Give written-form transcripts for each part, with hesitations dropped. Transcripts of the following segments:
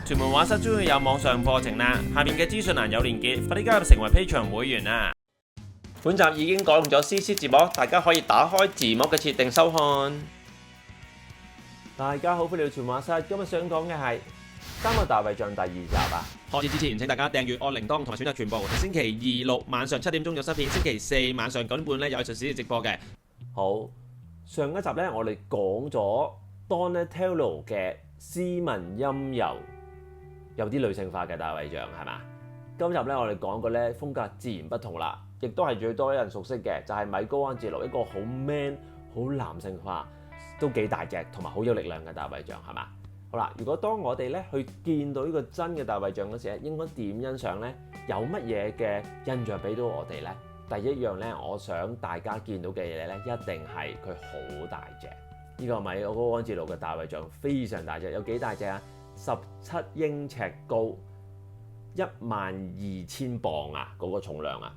屯門畫室終於有網上課程啦，下面嘅資訊欄有連結，快啲加入成為 Patreon 會員啦！本集已經改用咗 CC 字幕，大家可以打開字幕嘅設定收看。大家好，歡迎嚟到屯門畫室，今日想講嘅係三個大衛像第2集啊！開始之前，請大家訂閱按鈴鐺同埋選擇全部。星期二六晚上7點鐘有新片，星期四晚上9點半咧有藝術史直播嘅。好，上一集咧我哋講咗 Donatello 嘅斯文陰柔，有啲女性化嘅大衛像係嘛？今集咧我哋講個咧風格自然不同啦，亦都係最多人熟悉嘅，就係米高安哲羅一個好 man、好男性化，都幾大隻同埋好有力量嘅大衛像係嘛？好啦，如果當我哋咧去見到呢個真嘅大衛像嗰時咧，應該點欣賞咧？有乜嘢嘅印象俾到我哋咧？第一樣咧，我想大家見到嘅嘢咧，一定係佢好大隻。呢個米高安哲羅嘅大衛像非常大隻，有幾大隻啊？17英尺高，12000磅啊！嗰個重量啊！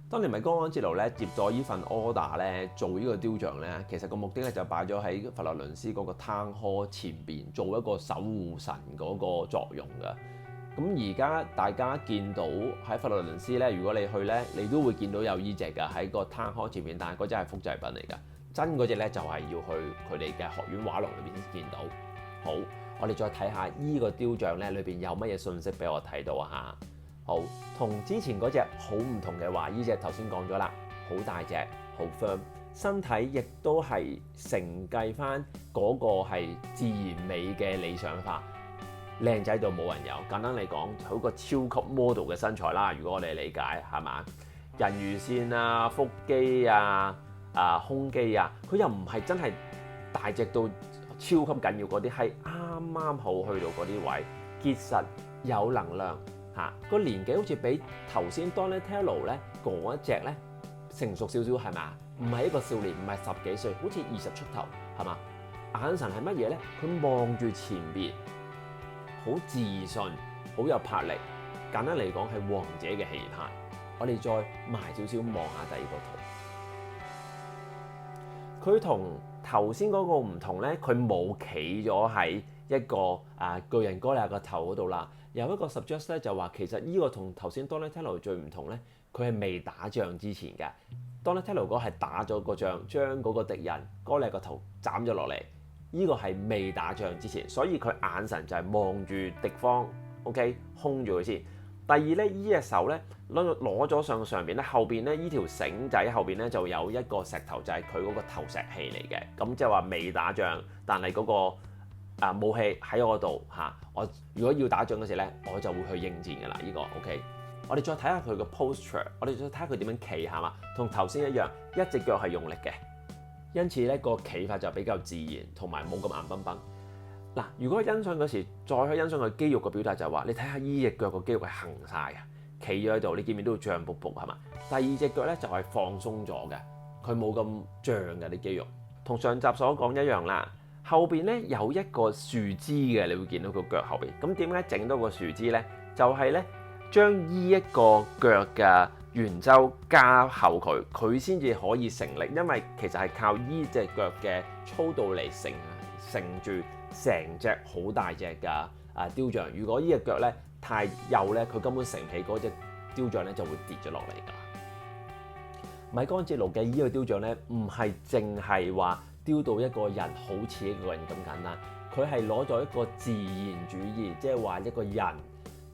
當年米高安哲羅咧接咗呢份 order 咧做呢個雕像咧，其實個目的咧就擺咗喺佛羅倫斯嗰個灘河前邊做一個守護神嗰個作用㗎。咁而家大家見到喺佛羅倫斯咧，如果你去咧，你都會見到有呢隻㗎喺個灘河前面，但係嗰隻係複製品嚟㗎。真嗰隻咧就係要去佢哋嘅學院畫廊裏邊先見到。好，我哋再睇下依個雕像咧裏邊有乜嘢信息俾我睇到啊嚇。好，同之前嗰隻好唔同嘅話，依隻頭先講咗啦，好大隻，好 firm， 身體亦都係承繼翻嗰個係自然美嘅理想化，靚仔到冇人有。簡單嚟講，好個超級 model 嘅身材啦。如果我哋理解係嘛，人魚線啊、腹肌啊、胸肌啊，佢又唔係真係大隻到超級緊要嗰啲，係啱啱好去到嗰啲位，結實有能量。個年紀好似比頭先 Donatello 咧嗰一隻咧成熟少少係嘛？唔係一個少年，唔係10幾歲，好似20出頭係嘛？眼神係乜嘢咧？佢望住前邊，好自信，好有魄力。簡單嚟講係王者嘅氣派。我哋再埋少少望下第二個圖，佢同頭先嗰個唔同咧，佢冇企咗喺一個巨人哥利亞個頭嗰度啦。有一個 suggest 咧就話其實呢個同頭先 Donatello 最唔同咧，佢係未打仗之前嘅。Donatello 嗰係打咗個仗，將嗰個敵人哥利亞個頭斬咗落嚟。呢個係未打仗之前，所以佢眼神就係望住敵方 ，OK， 空住佢先。第二咧，呢隻手咧攞咗上邊咧，後邊咧呢條繩仔後邊咧就有一個石頭，就係佢嗰個投石器嚟嘅。咁即係話未打仗，但係嗰個武器喺我度嚇，我如果要打仗嗰時咧，我就會去應戰㗎啦。呢個 OK， 我哋再睇下佢個 posture， 我哋再睇下佢點樣企係嘛，同頭先一樣，一隻腳係用力嘅，因此咧個企法就比較自然，同埋冇咁硬崩崩。嗱，如果欣賞嗰時再去欣賞佢肌肉嘅表達就係話，你睇下呢隻腳個肌肉係行晒嘅，企咗喺度，你見唔見到脹卜卜係嘛？第二隻腳咧就係放鬆咗嘅，佢冇咁脹嘅啲肌肉，同上集所講一樣啦。後邊咧有一個樹枝嘅，你會見到個腳後邊。咁點解整多個樹枝咧？就係咧將依一個腳嘅圓周加厚佢先至可以成力。因為其實係靠依隻腳嘅粗度嚟承住成隻好大隻嘅雕像。如果依隻腳咧太幼咧，佢根本承唔起嗰隻雕像咧就會跌咗落嚟㗎。米高安哲羅嘅依個雕像咧，唔係淨係話雕到一個人好似一個人咁簡單，佢係攞咗一個自然主義，即係話一個人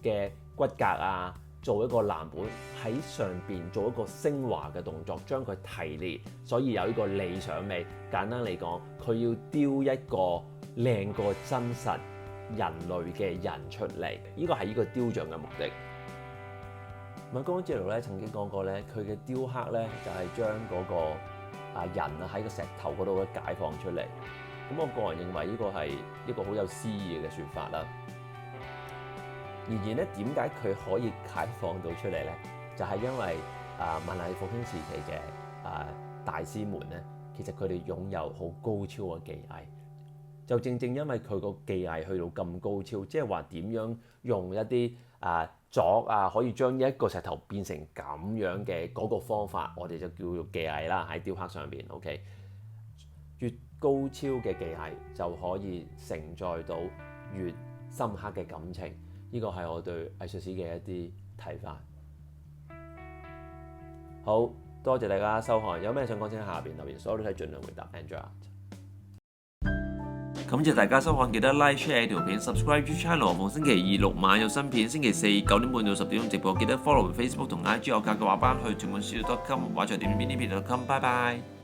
嘅骨骼啊，做一個藍本喺上邊做一個昇華嘅動作，將佢提煉，所以有呢個理想美。簡單嚟講，佢要雕一個靚過真實人類嘅人出嚟，呢個係呢個雕像嘅目的。米高安哲羅咧曾經講過咧，佢嘅雕刻咧就係將嗰個人啊喺個石頭嗰度解放出嚟。咁我個人認為呢個係一個好有詩意嘅説法啦。然而咧，點解佢可以解放到出嚟咧？就係因為文藝復興時期嘅大師們咧，其實佢哋擁有好高超嘅技藝。就正正因為佢個技藝去到咁高超，即係話點樣用一啲鑿可以將一個石頭變成咁樣嘅嗰個方法，我哋就叫做技藝啦。喺雕刻上邊 ，OK， 越高超嘅技藝就可以承載到越深刻嘅感情。呢個係我對藝術史嘅一啲睇法。好多謝大家收看，有咩想講請喺下邊留言，所有都睇盡量回答。Andrew，感謝大家收看，記得 like share 條片 ，subscribe to channel。逢星期二6晚有新片，星期4 9點半到10點鐘直播，記得 follow Facebook 同 IG 我教嘅畫班去全本書.com 畫在點邊呢片.com，拜拜。